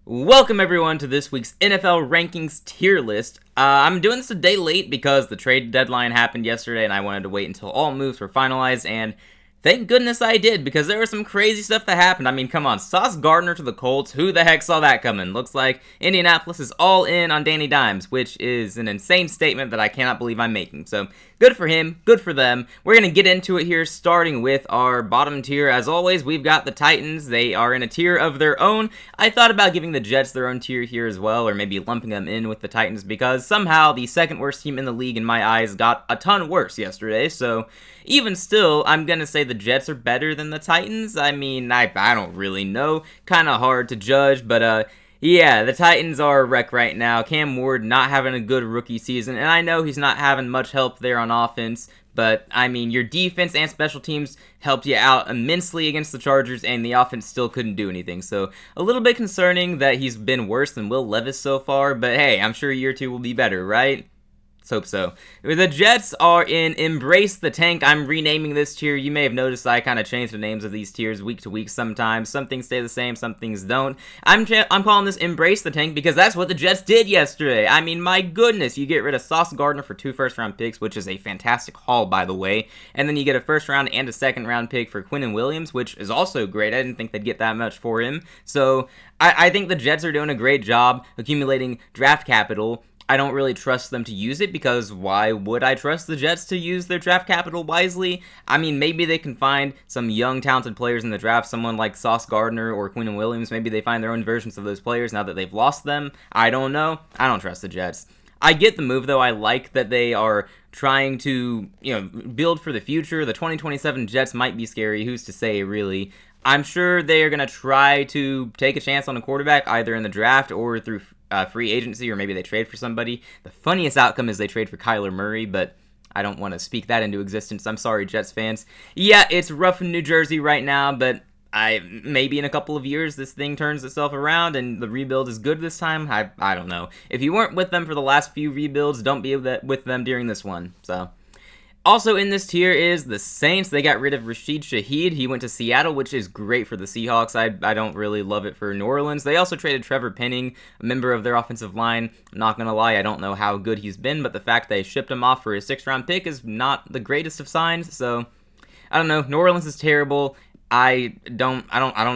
Welcome everyone to this week's NFL Rankings tier list. I'm doing this a day late because the trade deadline happened yesterday and I wanted to wait until all moves were finalized, and thank goodness I did because there was some crazy stuff that happened. I mean, come on, Sauce Gardner to the Colts, who the heck saw that coming? Looks like Indianapolis is all in on Danny Dimes, which is an insane statement that I cannot believe I'm making. So, good for him, good for them. We're going to get into it here, starting with our bottom tier. As always, we've got the Titans. They are in a tier of their own. I thought about giving the Jets their own tier here as well, or maybe lumping them in with the Titans, because somehow the second worst team in the league in my eyes got a ton worse yesterday. So, even still, I'm going to say the Jets are better than the Titans. I mean, I don't really know. Kind of hard to judge, but yeah, the Titans are a wreck right now. Cam Ward not having a good rookie season, and I know he's not having much help there on offense, but I mean, your defense and special teams helped you out immensely against the Chargers, and the offense still couldn't do anything. So, a little bit concerning that he's been worse than Will Levis so far, but hey, I'm sure year two will be better, right? Let's hope so. The Jets are in Embrace the Tank. I'm renaming this tier. You may have noticed I kind of change the names of these tiers week to week sometimes. Some things stay the same, some things don't. I'm calling this Embrace the Tank because that's what the Jets did yesterday. I mean, my goodness, you get rid of Sauce Gardner for 2 first-round picks, which is a fantastic haul, by the way. And then you get a first-round and a second-round pick for Quinnen Williams, which is also great. I didn't think they'd get that much for him. So I think the Jets are doing a great job accumulating draft capital. I don't really trust them to use it because why would I trust the Jets to use their draft capital wisely? I mean, maybe they can find some young, talented players in the draft, someone like Sauce Gardner or Quinnen Williams. Maybe they find their own versions of those players now that they've lost them. I don't know. I don't trust the Jets. I get the move, though. I like that they are trying to, build for the future. The 2027 Jets might be scary. Who's to say, really? I'm sure they are going to try to take a chance on a quarterback, either in the draft or through free agency, or maybe they trade for somebody. The funniest outcome is they trade for Kyler Murray, but I don't want to speak that into existence. I'm sorry, Jets fans. Yeah, it's rough in New Jersey right now, but maybe in a couple of years this thing turns itself around and the rebuild is good this time. I don't know. If you weren't with them for the last few rebuilds, don't be with them during this one. So, also in this tier is the Saints. They got rid of Rashid Shaheed. He went to Seattle, which is great for the Seahawks. I don't really love it for New Orleans. They also traded Trevor Penning, a member of their offensive line. I'm not going to lie, I don't know how good he's been, but the fact they shipped him off for a 6th-round pick is not the greatest of signs. So, I don't know. New Orleans is terrible. I don't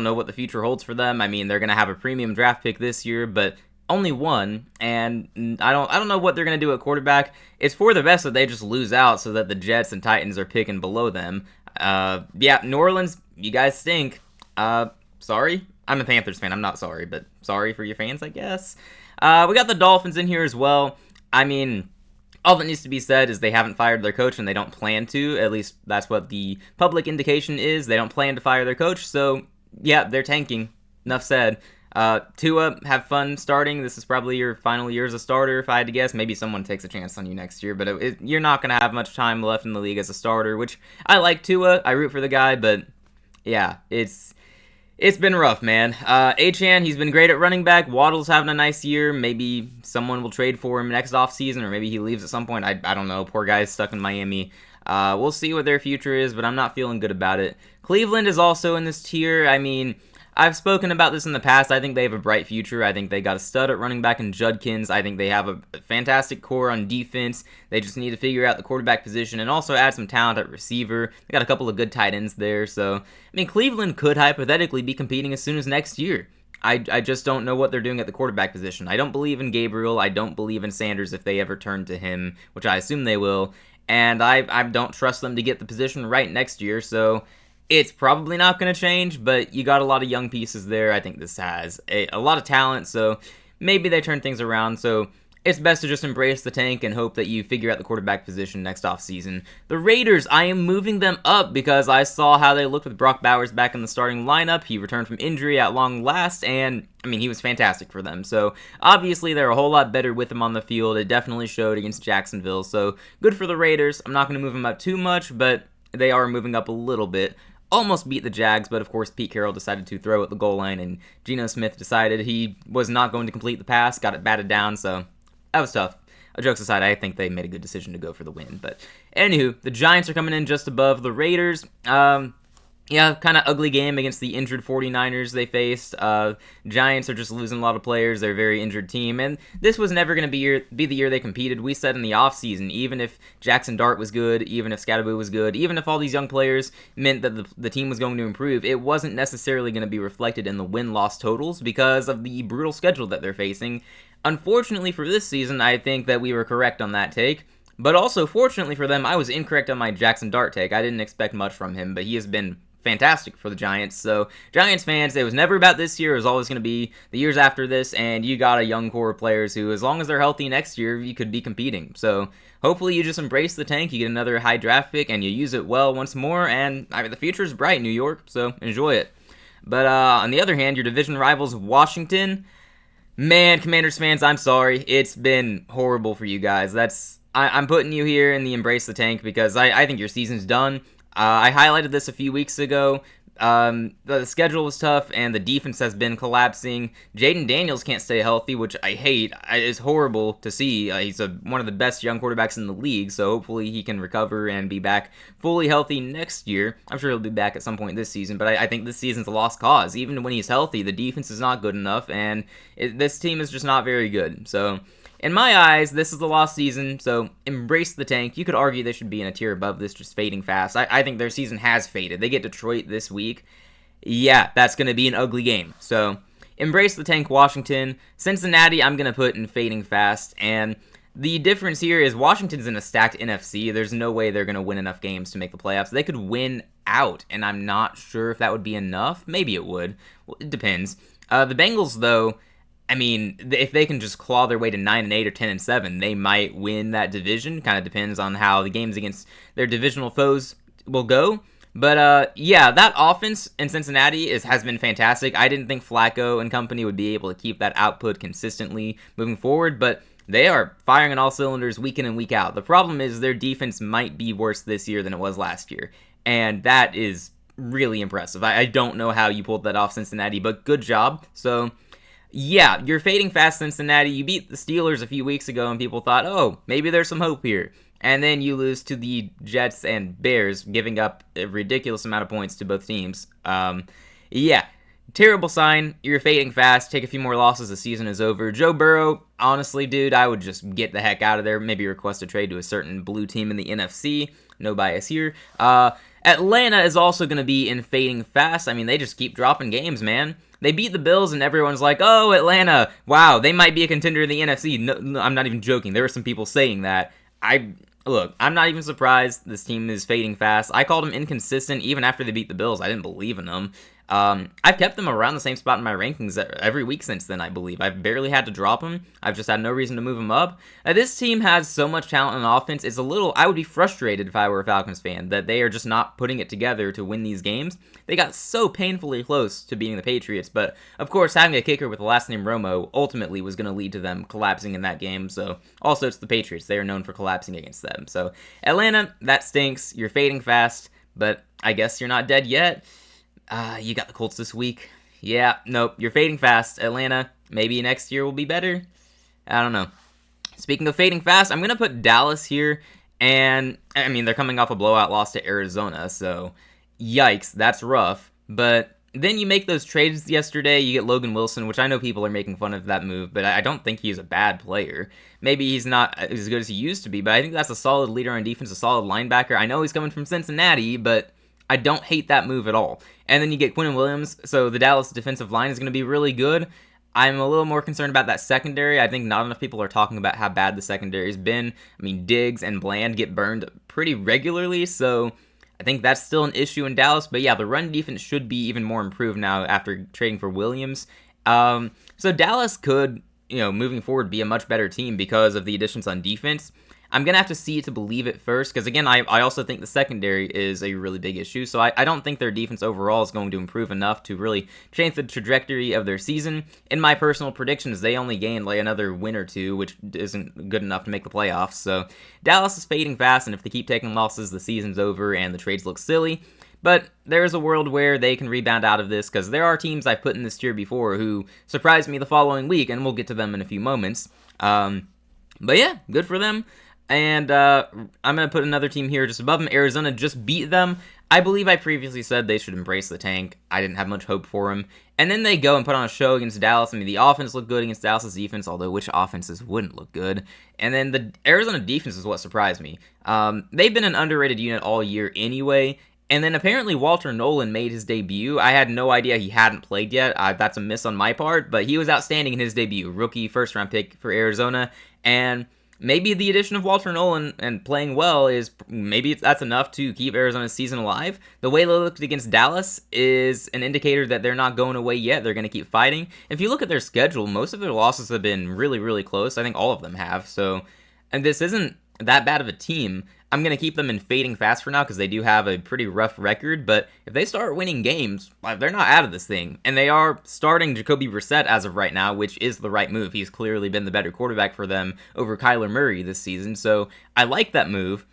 know what the future holds for them. I mean, they're going to have a premium draft pick this year, but only one, and I don't know what they're going to do at quarterback. It's for the best that they just lose out so that the Jets and Titans are picking below them. Yeah, New Orleans, you guys stink. Sorry. I'm a Panthers fan. I'm not sorry, but sorry for your fans, I guess. We got the Dolphins in here as well. I mean, all that needs to be said is they haven't fired their coach and they don't plan to. At least that's what the public indication is. They don't plan to fire their coach, so yeah, they're tanking. Enough said. Tua, have fun starting. This is probably your final year as a starter, if I had to guess. Maybe someone takes a chance on you next year, but you're not going to have much time left in the league as a starter, which I like Tua. I root for the guy, but yeah, it's been rough, man. Achane, he's been great at running back. Waddle's having a nice year. Maybe someone will trade for him next offseason, or maybe he leaves at some point. I don't know. Poor guy's stuck in Miami. We'll see what their future is, but I'm not feeling good about it. Cleveland is also in this tier. I mean, I've spoken about this in the past. I think they have a bright future. I think they got a stud at running back in Judkins. I think they have a fantastic core on defense. They just need to figure out the quarterback position and also add some talent at receiver. They got a couple of good tight ends there. So, I mean, Cleveland could hypothetically be competing as soon as next year. I just don't know what they're doing at the quarterback position. I don't believe in Gabriel. I don't believe in Sanders if they ever turn to him, which I assume they will. And I don't trust them to get the position right next year, so it's probably not going to change, but you got a lot of young pieces there. I think this has a lot of talent, so maybe they turn things around. So it's best to just embrace the tank and hope that you figure out the quarterback position next offseason. The Raiders, I am moving them up because I saw how they looked with Brock Bowers back in the starting lineup. He returned from injury at long last, and I mean, he was fantastic for them. So obviously they're a whole lot better with him on the field. It definitely showed against Jacksonville. So good for the Raiders. I'm not going to move them up too much, but they are moving up a little bit. Almost beat the Jags, but of course Pete Carroll decided to throw at the goal line, and Geno Smith decided he was not going to complete the pass, got it batted down, so that was tough. Jokes aside, I think they made a good decision to go for the win. But anywho, the Giants are coming in just above the Raiders. Yeah, kind of ugly game against the injured 49ers they faced. Giants are just losing a lot of players. They're a very injured team, and this was never going to be the year they competed. We said in the offseason, even if Jackson Dart was good, even if Scatterboo was good, even if all these young players meant that the team was going to improve, it wasn't necessarily going to be reflected in the win-loss totals because of the brutal schedule that they're facing. Unfortunately for this season, I think that we were correct on that take. But also, fortunately for them, I was incorrect on my Jackson Dart take. I didn't expect much from him, but he has been fantastic for the Giants. So, Giants fans, it was never about this year. It was always going to be the years after this, and you got a young core of players who, as long as they're healthy next year, you could be competing. So, hopefully you just embrace the tank, you get another high draft pick, and you use it well once more, and I mean, the future is bright, New York, so enjoy it. But on the other hand, your division rivals, Washington, man, Commanders fans, I'm sorry. It's been horrible for you guys. I'm putting you here in the embrace the tank because I think your season's done. I highlighted this a few weeks ago. The schedule was tough, and the defense has been collapsing. Jaden Daniels can't stay healthy, which I hate. It's horrible to see. He's one of the best young quarterbacks in the league, so hopefully he can recover and be back fully healthy next year. I'm sure he'll be back at some point this season, but I think this season's a lost cause. Even when he's healthy, the defense is not good enough, and this team is just not very good. So, in my eyes, this is the lost season, so embrace the tank. You could argue they should be in a tier above this, just fading fast. I think their season has faded. They get Detroit this week. Yeah, that's going to be an ugly game. So, embrace the tank, Washington. Cincinnati, I'm going to put in fading fast. And the difference here is Washington's in a stacked NFC. There's no way they're going to win enough games to make the playoffs. They could win out, and I'm not sure if that would be enough. Maybe it would. Well, it depends. The Bengals, though, I mean, if they can just claw their way to 9-8 or 10-7, they might win that division. Kind of depends on how the games against their divisional foes will go. But yeah, that offense in Cincinnati has been fantastic. I didn't think Flacco and company would be able to keep that output consistently moving forward, but they are firing on all cylinders week in and week out. The problem is their defense might be worse this year than it was last year, and that is really impressive. I don't know how you pulled that off, Cincinnati, but good job. So, yeah, you're fading fast, Cincinnati. You beat the Steelers a few weeks ago, and people thought, oh, maybe there's some hope here. And then you lose to the Jets and Bears, giving up a ridiculous amount of points to both teams. Yeah, terrible sign. You're fading fast. Take a few more losses. The season is over. Joe Burrow, honestly, dude, I would just get the heck out of there. Maybe request a trade to a certain blue team in the NFC. No bias here. Atlanta is also going to be in fading fast. I mean, they just keep dropping games, man. They beat the Bills, and everyone's like, oh, Atlanta, wow, they might be a contender in the NFC. No, I'm not even joking. There were some people saying that. Look, I'm not even surprised this team is fading fast. I called them inconsistent even after they beat the Bills. I didn't believe in them. I've kept them around the same spot in my rankings every week since then, I believe. I've barely had to drop them. I've just had no reason to move them up. This team has so much talent on offense. I would be frustrated if I were a Falcons fan that they are just not putting it together to win these games. They got so painfully close to beating the Patriots, but of course having a kicker with the last name Romo ultimately was going to lead to them collapsing in that game. So also it's the Patriots. They are known for collapsing against them. So Atlanta, that stinks. You're fading fast, but I guess you're not dead yet. You got the Colts this week. Yeah, nope, you're fading fast. Atlanta, maybe next year will be better. I don't know. Speaking of fading fast, I'm going to put Dallas here. And, I mean, they're coming off a blowout loss to Arizona, so yikes, that's rough. But then you make those trades yesterday. You get Logan Wilson, which I know people are making fun of that move, but I don't think he's a bad player. Maybe he's not as good as he used to be, but I think that's a solid leader on defense, a solid linebacker. I know he's coming from Cincinnati, but I don't hate that move at all. And then you get Quinnen Williams, so the Dallas defensive line is going to be really good. I'm a little more concerned about that secondary. I think not enough people are talking about how bad the secondary's been. I mean, Diggs and Bland get burned pretty regularly, so I think that's still an issue in Dallas. But yeah, the run defense should be even more improved now after trading for Williams. So Dallas could, moving forward, be a much better team because of the additions on defense. I'm going to have to see it to believe it first, because again, I also think the secondary is a really big issue, so I don't think their defense overall is going to improve enough to really change the trajectory of their season. In my personal predictions, they only gained like another win or two, which isn't good enough to make the playoffs, so Dallas is fading fast, and if they keep taking losses, the season's over and the trades look silly. But there is a world where they can rebound out of this, because there are teams I've put in this tier before who surprised me the following week, and we'll get to them in a few moments. But yeah, good for them. And I'm going to put another team here just above them. Arizona just beat them. I believe I previously said they should embrace the tank. I didn't have much hope for them. And then they go and put on a show against Dallas. I mean, the offense looked good against Dallas' defense, although which offenses wouldn't look good? And then the Arizona defense is what surprised me. They've been an underrated unit all year anyway. And then apparently Walter Nolan made his debut. I had no idea he hadn't played yet. That's a miss on my part, but he was outstanding in his debut. Rookie first-round pick for Arizona. And maybe the addition of Walter Nolan and playing well is maybe that's enough to keep Arizona's season alive. The way they looked against Dallas is an indicator that they're not going away yet. They're going to keep fighting. If you look at their schedule, most of their losses have been really, really close. I think all of them have. So, and this isn't that bad of a team. I'm going to keep them in fading fast for now because they do have a pretty rough record, but if they start winning games, they're not out of this thing. And they are starting Jacoby Brissett as of right now, which is the right move. He's clearly been the better quarterback for them over Kyler Murray this season, so I like that move.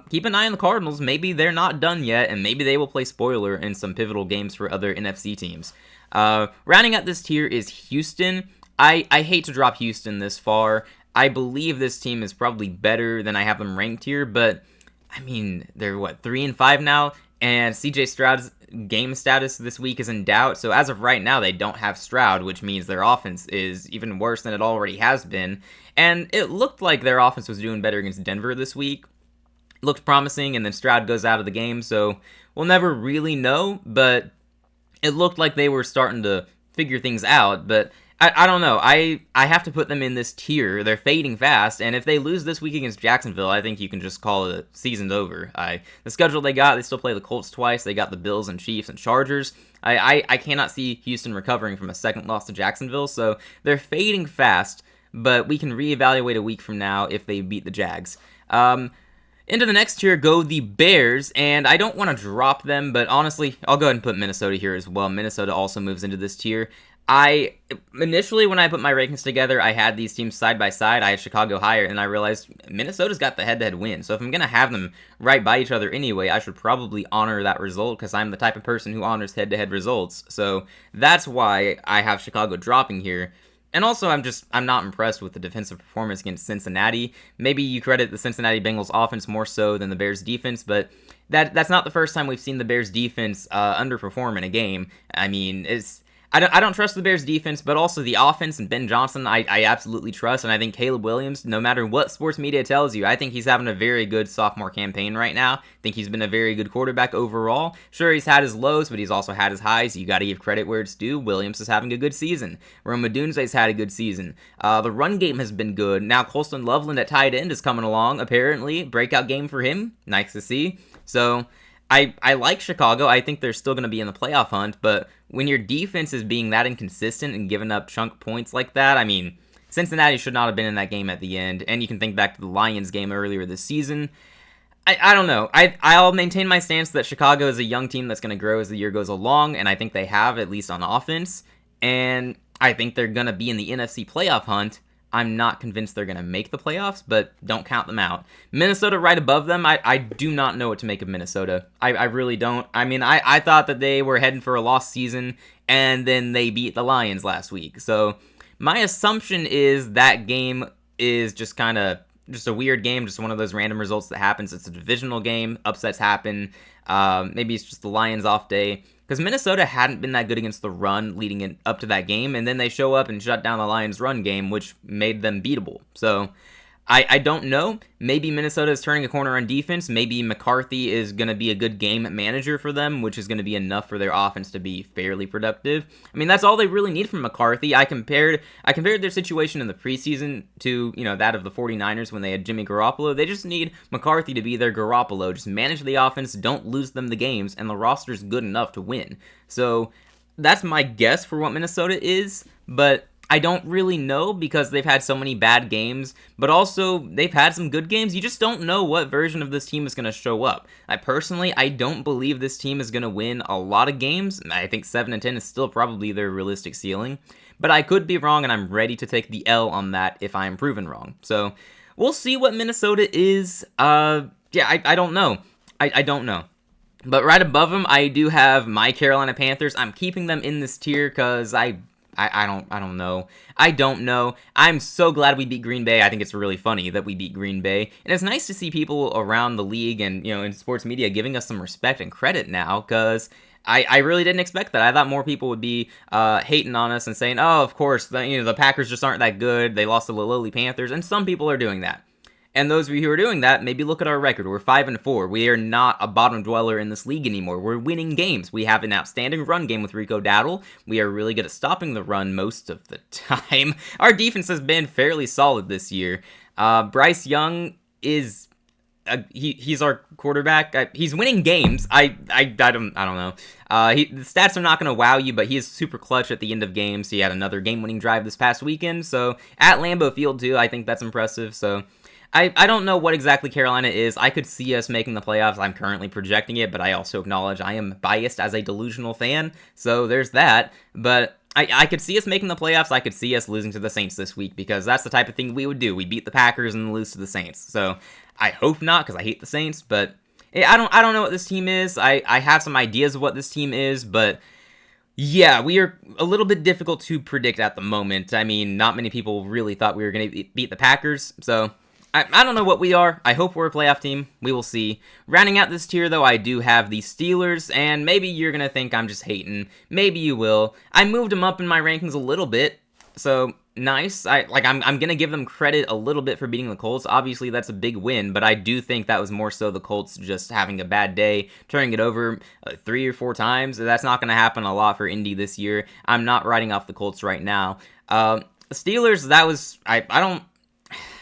Keep an eye on the Cardinals. Maybe they're not done yet, and maybe they will play spoiler in some pivotal games for other NFC teams. Rounding out this tier is Houston. I hate to drop Houston this far. I believe this team is probably better than I have them ranked here, but I mean, they're 3-5 now, and CJ Stroud's game status this week is in doubt. So as of right now, they don't have Stroud, which means their offense is even worse than it already has been. And it looked like their offense was doing better against Denver this week. It looked promising, and then Stroud goes out of the game, so we'll never really know, but it looked like they were starting to figure things out, but I don't know. I have to put them in this tier. They're fading fast, and if they lose this week against Jacksonville, I think you can just call it season's over. The schedule they got, they still play the Colts twice. They got the Bills and Chiefs and Chargers. I cannot see Houston recovering from a second loss to Jacksonville, so they're fading fast, but we can reevaluate a week from now if they beat the Jags. Into the next tier go the Bears, and I don't want to drop them, but honestly, I'll go ahead and put Minnesota here as well. Minnesota also moves into this tier. Initially, when I put my rankings together, I had these teams side by side. I had Chicago higher, and I realized Minnesota's got the head-to-head win. So if I'm going to have them right by each other anyway, I should probably honor that result because I'm the type of person who honors head-to-head results. So that's why I have Chicago dropping here. And also, I'm not impressed with the defensive performance against Cincinnati. Maybe you credit the Cincinnati Bengals offense more so than the Bears defense, but that's not the first time we've seen the Bears defense underperform in a game. I mean, I don't trust the Bears defense, but also the offense and Ben Johnson I absolutely trust, and I think Caleb Williams, no matter what sports media tells you, I think he's having a very good sophomore campaign right now. I think he's been a very good quarterback overall. Sure, he's had his lows, but he's also had his highs. You got to give credit where it's due. Williams is having a good season. Rome Odunze's had a good season. The run game has been good. Now Colston Loveland at tight end is coming along, apparently. Breakout game for him. Nice to see. So I like Chicago. I think they're still going to be in the playoff hunt, but when your defense is being that inconsistent and giving up chunk points like that, I mean, Cincinnati should not have been in that game at the end, and you can think back to the Lions game earlier this season. I don't know. I'll maintain my stance that Chicago is a young team that's going to grow as the year goes along, and I think they have, at least on offense, and I think they're going to be in the NFC playoff hunt. I'm not convinced they're going to make the playoffs, but don't count them out. Minnesota right above them, I do not know what to make of Minnesota. I really don't. I mean, I thought that they were heading for a lost season, and then they beat the Lions last week. So my assumption is that game is just a weird game, just one of those random results that happens. It's a divisional game. Upsets happen. Maybe it's just the Lions off day. Because Minnesota hadn't been that good against the run leading up to that game, and then they show up and shut down the Lions' run game, which made them beatable. So I don't know. Maybe Minnesota is turning a corner on defense. Maybe McCarthy is going to be a good game manager for them, which is going to be enough for their offense to be fairly productive. I mean, that's all they really need from McCarthy. I compared their situation in the preseason to, that of the 49ers when they had Jimmy Garoppolo. They just need McCarthy to be their Garoppolo. Just manage the offense, don't lose them the games, and the roster's good enough to win. So that's my guess for what Minnesota is, but I don't really know because they've had so many bad games, but also they've had some good games. You just don't know what version of this team is going to show up. I don't believe this team is going to win a lot of games. I think 7-10 is still probably their realistic ceiling, but I could be wrong, and I'm ready to take the L on that if I am proven wrong. So we'll see what Minnesota is. I don't know. I don't know. But right above them, I do have my Carolina Panthers. I'm keeping them in this tier because I I don't know. I don't know. I'm so glad we beat Green Bay. I think it's really funny that we beat Green Bay. And it's nice to see people around the league and, in sports media giving us some respect and credit now, because I really didn't expect that. I thought more people would be hating on us and saying, oh, of course, the Packers just aren't that good. They lost to the lowly Panthers, and some people are doing that. And those of you who are doing that, maybe look at our record. We're 5-4. We are not a bottom dweller in this league anymore. We're winning games. We have an outstanding run game with Rico Dowdle. We are really good at stopping the run most of the time. Our defense has been fairly solid this year. Bryce Young is he's our quarterback. He's winning games. I don't know. The stats are not going to wow you, but he is super clutch at the end of games. He had another game-winning drive this past weekend. So at Lambeau Field too, I think that's impressive. So I don't know what exactly Carolina is. I could see us making the playoffs. I'm currently projecting it, but I also acknowledge I am biased as a delusional fan. So there's that. But I could see us making the playoffs. I could see us losing to the Saints this week, because that's the type of thing we would do. We beat the Packers and lose to the Saints. So I hope not, because I hate the Saints. But I don't know what this team is. I have some ideas of what this team is, but yeah, we are a little bit difficult to predict at the moment. I mean, not many people really thought we were going to beat the Packers, so I don't know what we are. I hope we're a playoff team. We will see. Rounding out this tier, though, I do have the Steelers, and maybe you're going to think I'm just hating. Maybe you will. I moved them up in my rankings a little bit, so nice. I'm going to give them credit a little bit for beating the Colts. Obviously, that's a big win, but I do think that was more so the Colts just having a bad day, turning it over 3 or 4 times. That's not going to happen a lot for Indy this year. I'm not writing off the Colts right now. The Steelers, that was...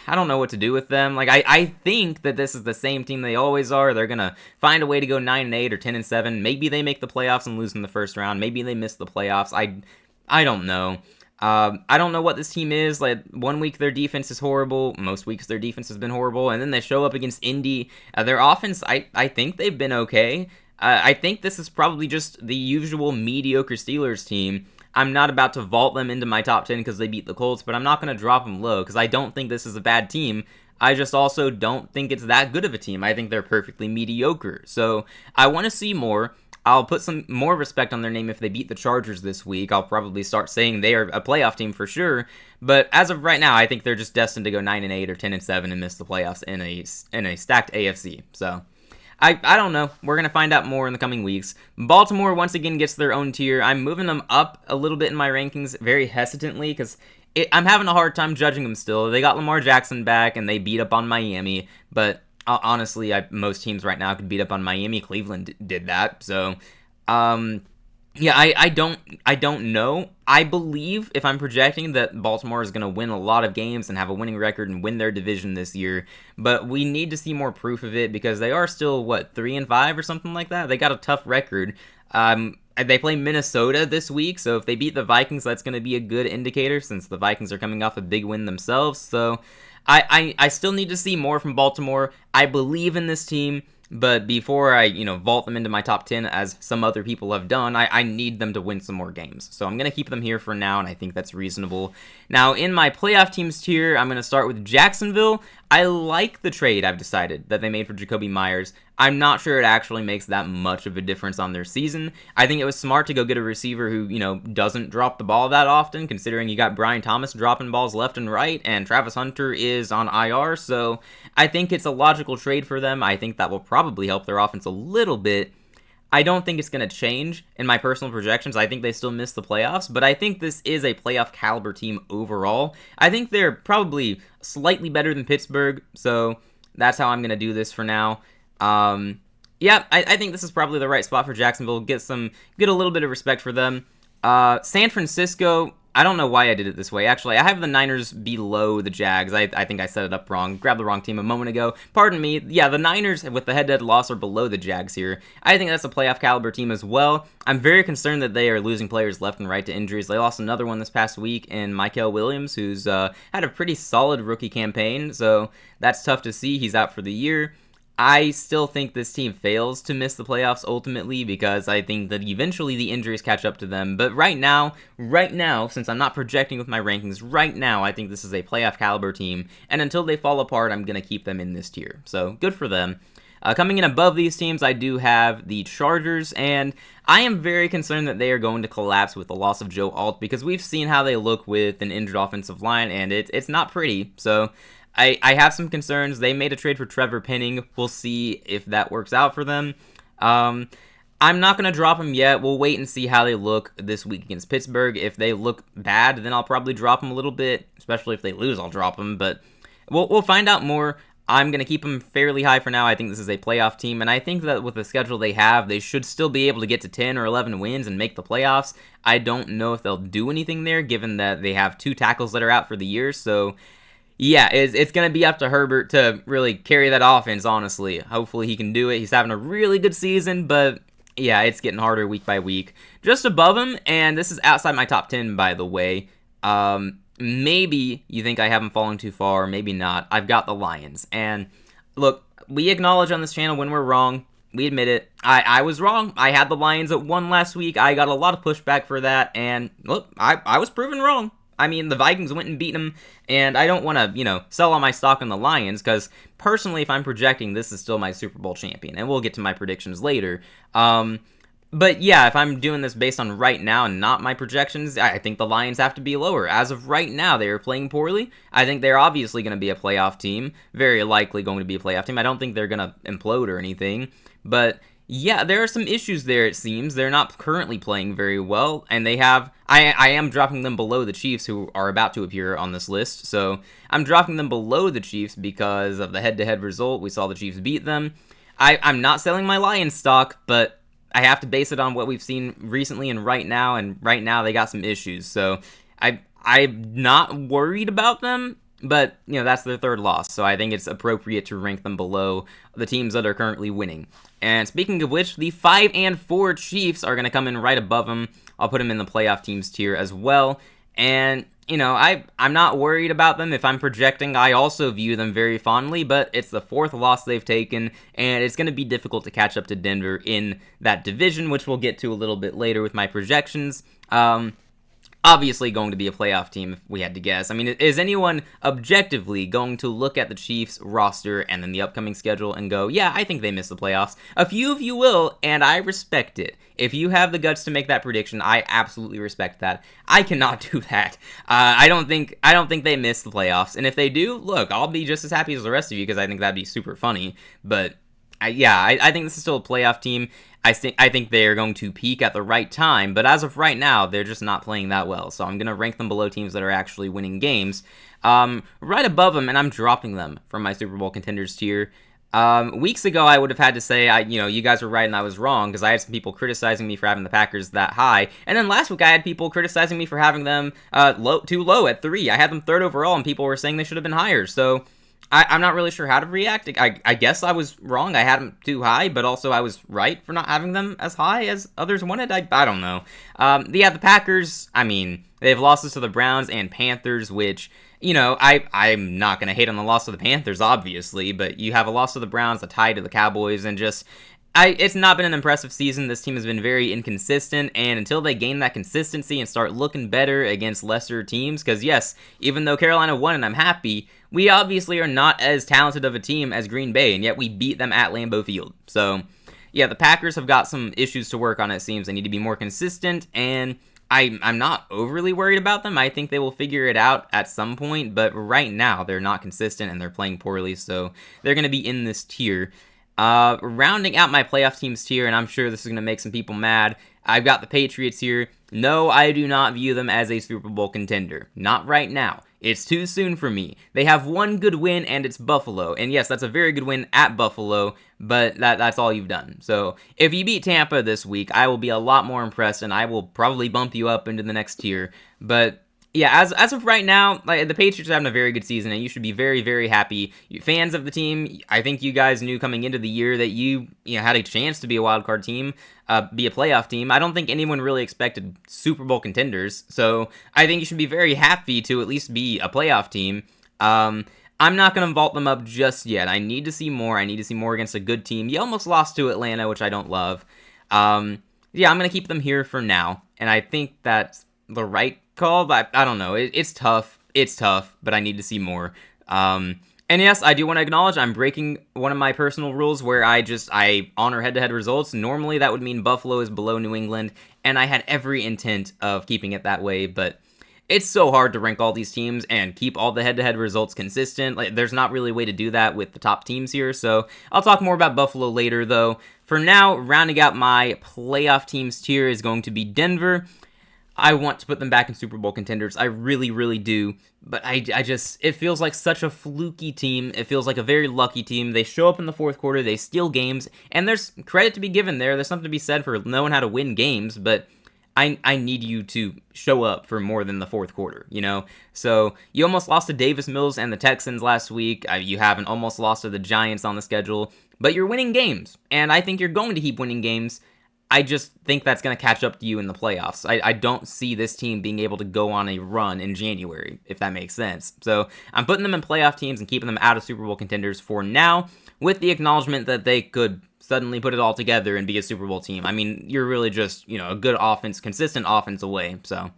I don't know what to do with them. I think that this is the same team they always are. They're going to find a way to go 9-8 or 10-7. Maybe they make the playoffs and lose in the first round. Maybe they miss the playoffs. I don't know. I don't know what this team is. Like, one week their defense is horrible. Most weeks their defense has been horrible. And then they show up against Indy. Their offense, I think they've been okay. I think this is probably just the usual mediocre Steelers team. I'm not about to vault them into my top 10 because they beat the Colts, but I'm not going to drop them low because I don't think this is a bad team. I just also don't think it's that good of a team. I think they're perfectly mediocre. So I want to see more. I'll put some more respect on their name if they beat the Chargers this week. I'll probably start saying they are a playoff team for sure. But as of right now, I think they're just destined to go 9-8 or 10-7 and miss the playoffs in a stacked AFC. So I don't know. We're going to find out more in the coming weeks. Baltimore once again gets their own tier. I'm moving them up a little bit in my rankings very hesitantly because I'm having a hard time judging them still. They got Lamar Jackson back and they beat up on Miami, but honestly, most teams right now could beat up on Miami. Cleveland did that, so yeah, I don't know. I believe, if I'm projecting, that Baltimore is going to win a lot of games and have a winning record and win their division this year, but we need to see more proof of it because they are still, 3-5 or something like that? They got a tough record. They play Minnesota this week, so if they beat the Vikings, that's going to be a good indicator since the Vikings are coming off a big win themselves, so I still need to see more from Baltimore. I believe in this team. But before I, vault them into my top 10, as some other people have done, I need them to win some more games. So I'm going to keep them here for now, and I think that's reasonable. Now, in my playoff teams tier, I'm going to start with Jacksonville. I like the trade I've decided that they made for Jacoby Myers. I'm not sure it actually makes that much of a difference on their season. I think it was smart to go get a receiver who, doesn't drop the ball that often, considering you got Brian Thomas dropping balls left and right, and Travis Hunter is on IR, so I think it's a logical trade for them. I think that will probably help their offense a little bit. I don't think it's going to change in my personal projections. I think they still miss the playoffs, but I think this is a playoff caliber team overall. I think they're probably slightly better than Pittsburgh, so that's how I'm going to do this for now. Yeah, I think this is probably the right spot for Jacksonville. Get a little bit of respect for them. San Francisco, I don't know why I did it this way. Actually, I have the Niners below the Jags. I think I set it up wrong. Grabbed the wrong team a moment ago. Pardon me. Yeah, the Niners, with the head-to-head loss, are below the Jags here. I think that's a playoff caliber team as well. I'm very concerned that they are losing players left and right to injuries. They lost another one this past week in Mykel Williams, who's had a pretty solid rookie campaign, so that's tough to see. He's out for the year. I still think this team fails to miss the playoffs ultimately because I think that eventually the injuries catch up to them. But right now, since I'm not projecting with my rankings, right now I think this is a playoff caliber team. And until they fall apart, I'm going to keep them in this tier. So good for them. Coming in above these teams, I do have the Chargers, and I am very concerned that they are going to collapse with the loss of Joe Alt, because we've seen how they look with an injured offensive line, and it's not pretty. So I have some concerns. They made a trade for Trevor Penning. We'll see if that works out for them. I'm not going to drop them yet. We'll wait and see how they look this week against Pittsburgh. If they look bad, then I'll probably drop them a little bit. Especially if they lose, I'll drop them. But we'll find out more. I'm going to keep them fairly high for now. I think this is a playoff team, and I think that with the schedule they have, they should still be able to get to 10 or 11 wins and make the playoffs. I don't know if they'll do anything there, given that they have 2 tackles that are out for the year. So yeah, it's going to be up to Herbert to really carry that offense, honestly. Hopefully he can do it. He's having a really good season, but yeah, it's getting harder week by week. Just above him, and this is outside my top 10, by the way. Maybe you think I haven't fallen too far, maybe not. I've got the Lions. And look, we acknowledge on this channel when we're wrong. We admit it. I was wrong. I had the Lions at 1 last week. I got a lot of pushback for that, and look, I was proven wrong. I mean, the Vikings went and beat them, and I don't want to, sell all my stock on the Lions, because personally, if I'm projecting, this is still my Super Bowl champion, and we'll get to my predictions later. But yeah, if I'm doing this based on right now and not my projections, I think the Lions have to be lower. As of right now, they are playing poorly. I think they're obviously going to be a playoff team, very likely going to be a playoff team. I don't think they're going to implode or anything, but yeah, there are some issues there, it seems. They're not currently playing very well, and they have... I am dropping them below the Chiefs, who are about to appear on this list, so I'm dropping them below the Chiefs because of the head-to-head result. We saw the Chiefs beat them. I'm not selling my Lions stock, but I have to base it on what we've seen recently and right now they got some issues, so I'm not worried about them. But, that's their 3rd loss, so I think it's appropriate to rank them below the teams that are currently winning. And speaking of which, the 5-4 Chiefs are going to come in right above them. I'll put them in the playoff teams tier as well. And, I'm not worried about them. If I'm projecting, I also view them very fondly, but it's the 4th loss they've taken, and it's going to be difficult to catch up to Denver in that division, which we'll get to a little bit later with my projections. Obviously going to be a playoff team, if we had to guess. I mean, is anyone objectively going to look at the Chiefs roster and then the upcoming schedule and go, yeah, I think they missed the playoffs? A few of you will, and I respect it. If you have the guts to make that prediction, I absolutely respect that. I cannot do that. I don't think they missed the playoffs, and if they do, look, I'll be just as happy as the rest of you, because I think that'd be super funny. But I think this is still a playoff team. I think they are going to peak at the right time, but as of right now, they're just not playing that well. So I'm going to rank them below teams that are actually winning games. Right above them, and I'm dropping them from my Super Bowl contenders tier. Weeks ago, I would have had to say, you guys were right and I was wrong, because I had some people criticizing me for having the Packers that high. And then last week, I had people criticizing me for having them too low at 3. I had them 3rd overall, and people were saying they should have been higher. So I'm not really sure how to react. I guess I was wrong. I had them too high, but also I was right for not having them as high as others wanted. I don't know. The Packers, they've losses to the Browns and Panthers, which, I'm not going to hate on the loss to the Panthers, obviously, but you have a loss to the Browns, a tie to the Cowboys, and just... it's not been an impressive season. This team has been very inconsistent, and until they gain that consistency and start looking better against lesser teams, because yes, even though Carolina won and I'm happy, we obviously are not as talented of a team as Green Bay, and yet we beat them at Lambeau Field. So, yeah, the Packers have got some issues to work on, it seems. They need to be more consistent, and I'm not overly worried about them. I think they will figure it out at some point, but right now they're not consistent and they're playing poorly, so they're going to be in this tier. Rounding out my playoff teams tier, and I'm sure this is going to make some people mad, I've got the Patriots here. No, I do not view them as a Super Bowl contender. Not right now. It's too soon for me. They have one good win, and it's Buffalo. And yes, that's a very good win at Buffalo, but that's all you've done. So if you beat Tampa this week, I will be a lot more impressed, and I will probably bump you up into the next tier. But yeah, as of right now, the Patriots are having a very good season, and you should be very, very happy. Fans of the team, I think you guys knew coming into the year that you had a chance to be a wild card team, be a playoff team. I don't think anyone really expected Super Bowl contenders, so I think you should be very happy to at least be a playoff team. I'm not going to vault them up just yet. I need to see more. I need to see more against a good team. You almost lost to Atlanta, which I don't love. Yeah, I'm going to keep them here for now, and I think that's the right call, but I don't know. It's tough. It's tough, but I need to see more. And yes, I do want to acknowledge I'm breaking one of my personal rules where I honor head-to-head results. Normally that would mean Buffalo is below New England, and I had every intent of keeping it that way, but it's so hard to rank all these teams and keep all the head-to-head results consistent. Like, there's not really a way to do that with the top teams here, so I'll talk more about Buffalo later, though. For now, rounding out my playoff teams tier is going to be Denver. I want to put them back in Super Bowl contenders. I really, really do. But I just, it feels like such a fluky team. It feels like a very lucky team. They show up in the fourth quarter, they steal games, and there's credit to be given there. There's something to be said for knowing how to win games, but I need you to show up for more than the fourth quarter, you know? So you almost lost to Davis Mills and the Texans last week. You have an almost loss to the Giants on the schedule, but you're winning games, and I think you're going to keep winning games. I just think that's going to catch up to you in the playoffs. I don't see this team being able to go on a run in January, if that makes sense. So I'm putting them in playoff teams and keeping them out of Super Bowl contenders for now, with the acknowledgement that they could suddenly put it all together and be a Super Bowl team. I mean, you're really just, a good offense, consistent offense away. So,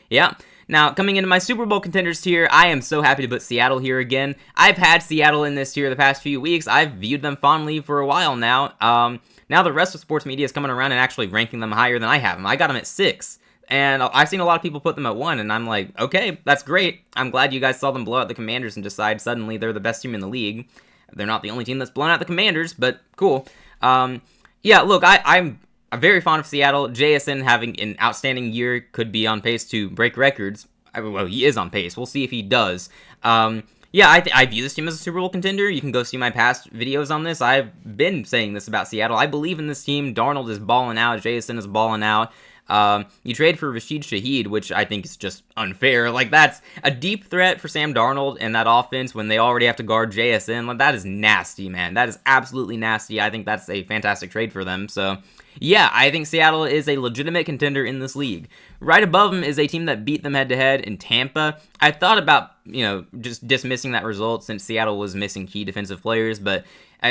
yeah. Now, coming into my Super Bowl contenders tier, I am so happy to put Seattle here again. I've had Seattle in this tier the past few weeks. I've viewed them fondly for a while now. Now the rest of sports media is coming around and actually ranking them higher than I have them. I got them at 6. And I've seen a lot of people put them at 1, and I'm like, okay, that's great. I'm glad you guys saw them blow out the Commanders and decide suddenly they're the best team in the league. They're not the only team that's blown out the Commanders, but cool. Yeah, look, I'm very fond of Seattle. JSN having an outstanding year, could be on pace to break records. Well, he is on pace. We'll see if he does. Yeah, I view this team as a Super Bowl contender. You can go see my past videos on this. I've been saying this about Seattle. I believe in this team. Darnold is balling out. JSN is balling out. You trade for Rashid Shaheed, which I think is just unfair. Like, that's a deep threat for Sam Darnold and that offense when they already have to guard JSN. Like, that is nasty, man. That is absolutely nasty. I think that's a fantastic trade for them. So, yeah, I think Seattle is a legitimate contender in this league. Right above them is a team that beat them head-to-head in Tampa. I thought about, just dismissing that result since Seattle was missing key defensive players, but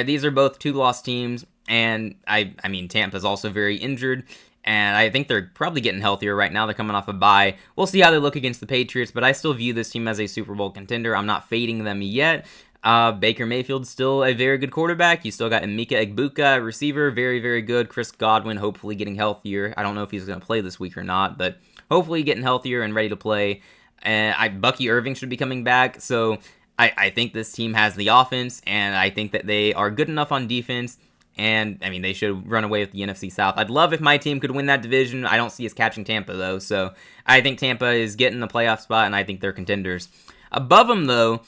these are both two-loss teams, and I mean, Tampa's also very injured, and I think they're probably getting healthier right now. They're coming off a bye. We'll see how they look against the Patriots, but I still view this team as a Super Bowl contender. I'm not fading them yet. Baker Mayfield's still a very good quarterback. You still got Emeka Egbuka, receiver, very, very good. Chris Godwin, hopefully getting healthier. I don't know if he's going to play this week or not, but hopefully getting healthier and ready to play. Bucky Irving should be coming back, so I think this team has the offense, and I think that they are good enough on defense, and, I mean, they should run away with the NFC South. I'd love if my team could win that division. I don't see us catching Tampa, though, so I think Tampa is getting the playoff spot, and I think they're contenders. Above them, though,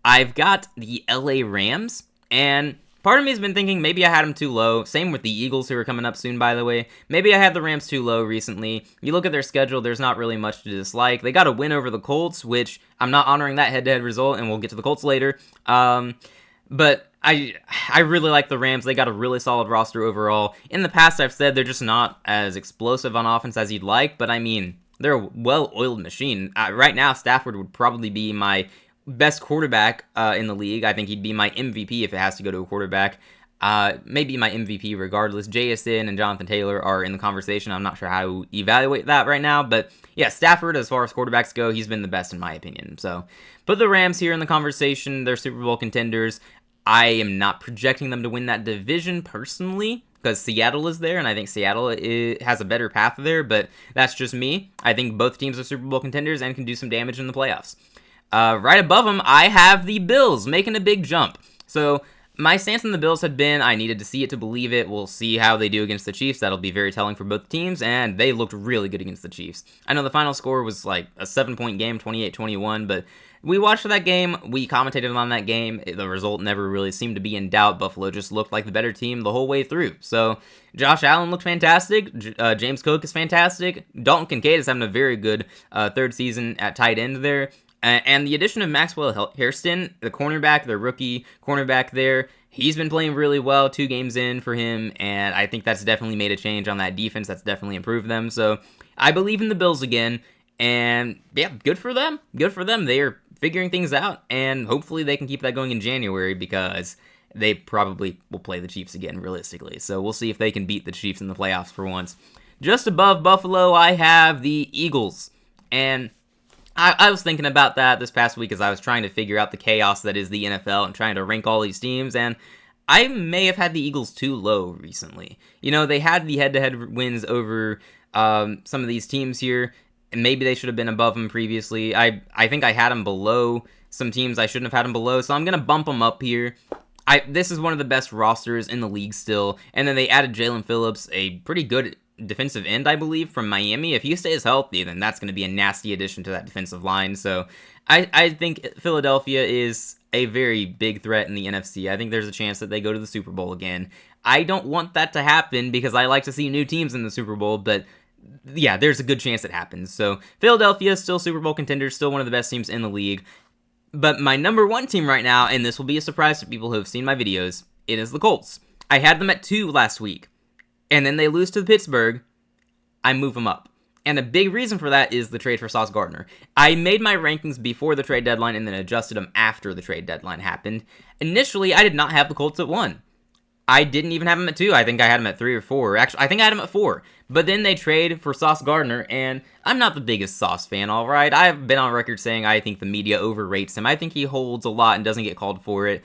I've got the LA Rams, and part of me has been thinking maybe I had them too low. Same with the Eagles, who are coming up soon, by the way. Maybe I had the Rams too low recently. You look at their schedule, there's not really much to dislike. They got a win over the Colts, which I'm not honoring that head-to-head result, and we'll get to the Colts later. But I really like the Rams. They got a really solid roster overall. In the past, I've said they're just not as explosive on offense as you'd like, but I mean, they're a well-oiled machine. Right now, Stafford would probably be my best quarterback in the league. I think he'd be my MVP if it has to go to a quarterback. Maybe my MVP regardless. JSN and Jonathan Taylor are in the conversation. I'm not sure how to evaluate that right now, but yeah, Stafford, as far as quarterbacks go, he's been the best in my opinion. So put the Rams here in the conversation. They're Super Bowl contenders. I am not projecting them to win that division personally, because Seattle is there, and I think Seattle has a better path there, but that's just me. I think both teams are Super Bowl contenders and can do some damage in the playoffs. Right above them, I have the Bills making a big jump. So my stance on the Bills had been I needed to see it to believe it. We'll see how they do against the Chiefs. That'll be very telling for both teams, and they looked really good against the Chiefs. I know the final score was like a 7-point game, 28-21, but we watched that game. We commentated on that game. The result never really seemed to be in doubt. Buffalo just looked like the better team the whole way through. So Josh Allen looked fantastic. James Cook is fantastic. Dalton Kincaid is having a very good third season at tight end there. And the addition of Maxwell Hairston, the cornerback, the rookie cornerback there, he's been playing really well 2 games in for him, and I think that's definitely made a change on that defense. That's definitely improved them. So I believe in the Bills again, and yeah, good for them. Good for them. They are figuring things out, and hopefully they can keep that going in January, because they probably will play the Chiefs again, realistically. So we'll see if they can beat the Chiefs in the playoffs for once. Just above Buffalo, I have the Eagles, and I was thinking about that this past week as I was trying to figure out the chaos that is the NFL and trying to rank all these teams, and I may have had the Eagles too low recently. You know, they had the head-to-head wins over some of these teams here, and maybe they should have been above them previously. I think I had them below some teams I shouldn't have had them below, so I'm going to bump them up here. This is one of the best rosters in the league still, and then they added Jalen Phillips, a pretty good defensive end, I believe, from Miami. If he stays healthy, then that's going to be a nasty addition to that defensive line. So I think Philadelphia is a very big threat in the NFC. I think there's a chance that they go to the Super Bowl again. I don't want that to happen because I like to see new teams in the Super Bowl, but yeah, there's a good chance it happens. So Philadelphia is still Super Bowl contenders, still one of the best teams in the league. But my number one team right now, and this will be a surprise to people who have seen my videos, it is the Colts. I had them at 2 last week, and then they lose to Pittsburgh. I move them up. And a big reason for that is the trade for Sauce Gardner. I made my rankings before the trade deadline and then adjusted them after the trade deadline happened. Initially, I did not have the Colts at 1. I didn't even have them at 2. I think I had them at 3 or 4. Actually, I think I had them at 4. But then they trade for Sauce Gardner, and I'm not the biggest Sauce fan, alright? I've been on record saying I think the media overrates him. I think he holds a lot and doesn't get called for it.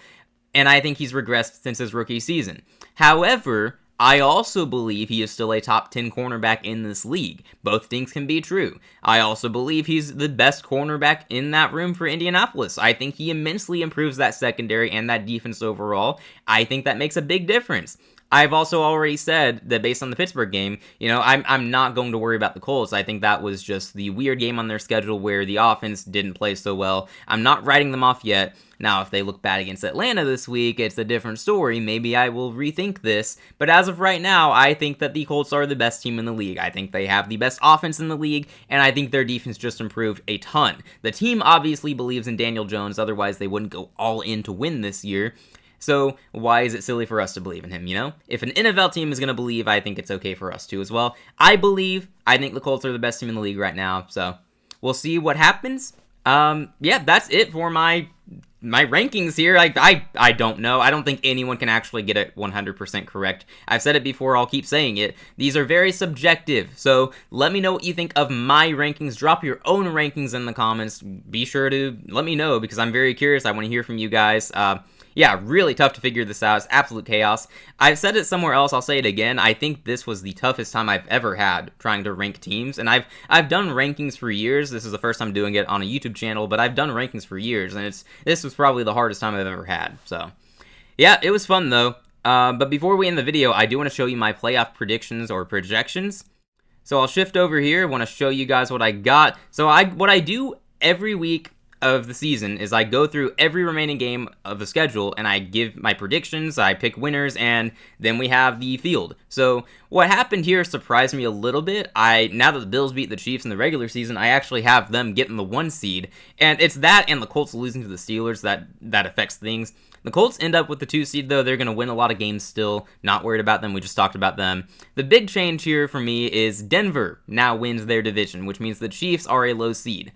And I think he's regressed since his rookie season. However, I also believe he is still a top 10 cornerback in this league. Both things can be true. I also believe he's the best cornerback in that room for Indianapolis. I think he immensely improves that secondary and that defense overall. I think that makes a big difference. I've also already said that based on the Pittsburgh game, I'm not going to worry about the Colts. I think that was just the weird game on their schedule where the offense didn't play so well. I'm not writing them off yet. Now, if they look bad against Atlanta this week, it's a different story. Maybe I will rethink this. But as of right now, I think that the Colts are the best team in the league. I think they have the best offense in the league, and I think their defense just improved a ton. The team obviously believes in Daniel Jones, otherwise they wouldn't go all in to win this year. So why is it silly for us to believe in him, If an NFL team is going to believe, I think it's okay for us to as well. I think the Colts are the best team in the league right now, so we'll see what happens. That's it for my rankings here. I don't know. I don't think anyone can actually get it 100% correct. I've said it before, I'll keep saying it. These are very subjective, so let me know what you think of my rankings. Drop your own rankings in the comments. Be sure to let me know because I'm very curious. I want to hear from you guys. Really tough to figure this out. It's absolute chaos. I've said it somewhere else. I'll say it again. I think this was the toughest time I've ever had trying to rank teams. And I've done rankings for years. This is the first time doing it on a YouTube channel, but I've done rankings for years. And this was probably the hardest time I've ever had. So, yeah, it was fun though. But before we end the video, I do want to show you my playoff predictions or projections. So I'll shift over here. I want to show you guys what I got. So what I do every week of the season is I go through every remaining game of the schedule and I give my predictions, I pick winners, and then we have the field. So what happened here surprised me a little bit. Now that the Bills beat the Chiefs in the regular season, I actually have them getting the 1 seed, and it's that and the Colts losing to the Steelers that affects things. The Colts end up with the 2 seed though. They're going to win a lot of games still. Not worried about them. We just talked about them. The big change here for me is Denver now wins their division, which means the Chiefs are a low seed.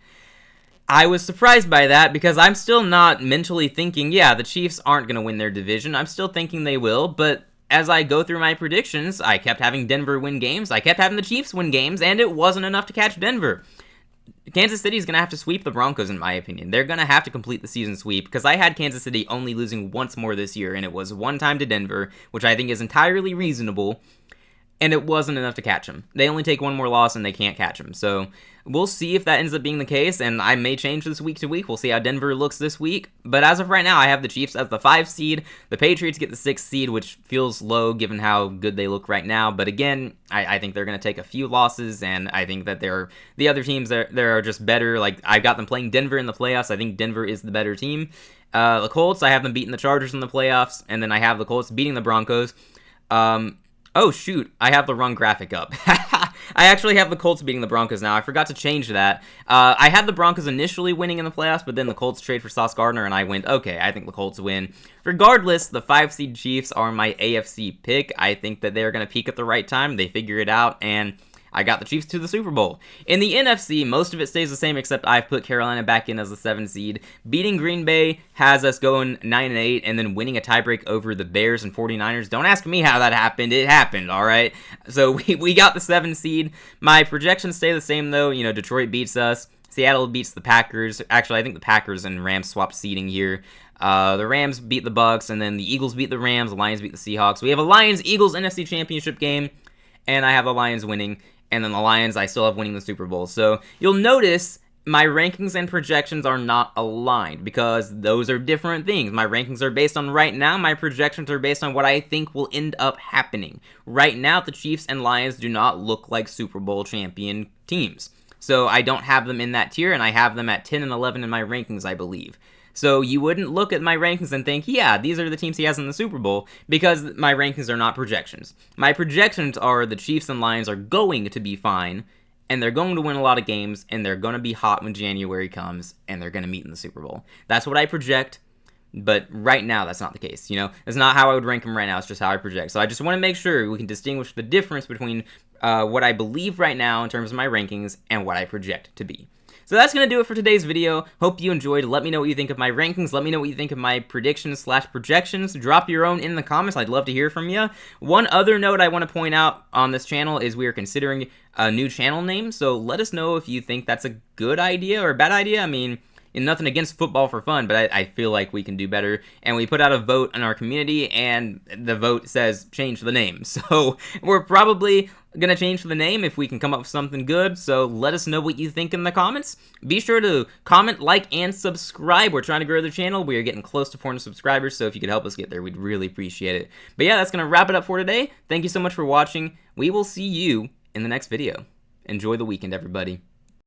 I was surprised by that because I'm still not mentally thinking, the Chiefs aren't going to win their division. I'm still thinking they will, but as I go through my predictions, I kept having Denver win games, I kept having the Chiefs win games, and it wasn't enough to catch Denver. Kansas City is going to have to sweep the Broncos, in my opinion. They're going to have to complete the season sweep because I had Kansas City only losing once more this year, and it was 1 time to Denver, which I think is entirely reasonable. And it wasn't enough to catch them. They only take 1 more loss and they can't catch them. So we'll see if that ends up being the case, and I may change this week to week. We'll see how Denver looks this week. But as of right now, I have the Chiefs as the 5 seed. The Patriots get the 6 seed, which feels low given how good they look right now. But again, I think they're going to take a few losses, and I think that the other teams that are just better. Like, I've got them playing Denver in the playoffs. I think Denver is the better team. The Colts, I have them beating the Chargers in the playoffs, and then I have the Colts beating the Broncos. Oh, shoot, I have the wrong graphic up. I actually have the Colts beating the Broncos now. I forgot to change that. I had the Broncos initially winning in the playoffs, but then the Colts trade for Sauce Gardner, and I went, okay, I think the Colts win. Regardless, the 5-seed Chiefs are my AFC pick. I think that they're going to peak at the right time. They figure it out, and I got the Chiefs to the Super Bowl. In the NFC, most of it stays the same, except I've put Carolina back in as the 7 seed. Beating Green Bay has us going 9-8, and then winning a tiebreak over the Bears and 49ers. Don't ask me how that happened. It happened, all right? So we got the 7 seed. My projections stay the same, though. Detroit beats us. Seattle beats the Packers. Actually, I think the Packers and Rams swapped seeding here. The Rams beat the Bucks, and then the Eagles beat the Rams. The Lions beat the Seahawks. We have a Lions-Eagles NFC Championship game, and I have the Lions winning. And then the Lions, I still have winning the Super Bowl. So you'll notice my rankings and projections are not aligned because those are different things. My rankings are based on right now. My projections are based on what I think will end up happening. Right now, the Chiefs and Lions do not look like Super Bowl champion teams. So I don't have them in that tier, and I have them at 10 and 11 in my rankings, I believe. So you wouldn't look at my rankings and think, yeah, these are the teams he has in the Super Bowl, because my rankings are not projections. My projections are the Chiefs and Lions are going to be fine, and they're going to win a lot of games, and they're going to be hot when January comes, and they're going to meet in the Super Bowl. That's what I project, but right now that's not the case. You know, it's not how I would rank them right now, it's just how I project. So I just want to make sure we can distinguish the difference between what I believe right now in terms of my rankings and what I project to be. So that's going to do it for today's video. Hope you enjoyed. Let me know what you think of my rankings. Let me know what you think of my predictions/projections. Drop your own in the comments. I'd love to hear from you. One other note I want to point out on this channel is we are considering a new channel name. So let us know if you think that's a good idea or a bad idea. I mean, nothing against football for fun, but I feel like we can do better. And we put out a vote in our community, and the vote says change the name. So we're probably going to change the name if we can come up with something good. So let us know what you think in the comments. Be sure to comment, like, and subscribe. We're trying to grow the channel. We are getting close to 400 subscribers, so if you could help us get there, we'd really appreciate it. But yeah, that's going to wrap it up for today. Thank you so much for watching. We will see you in the next video. Enjoy the weekend, everybody.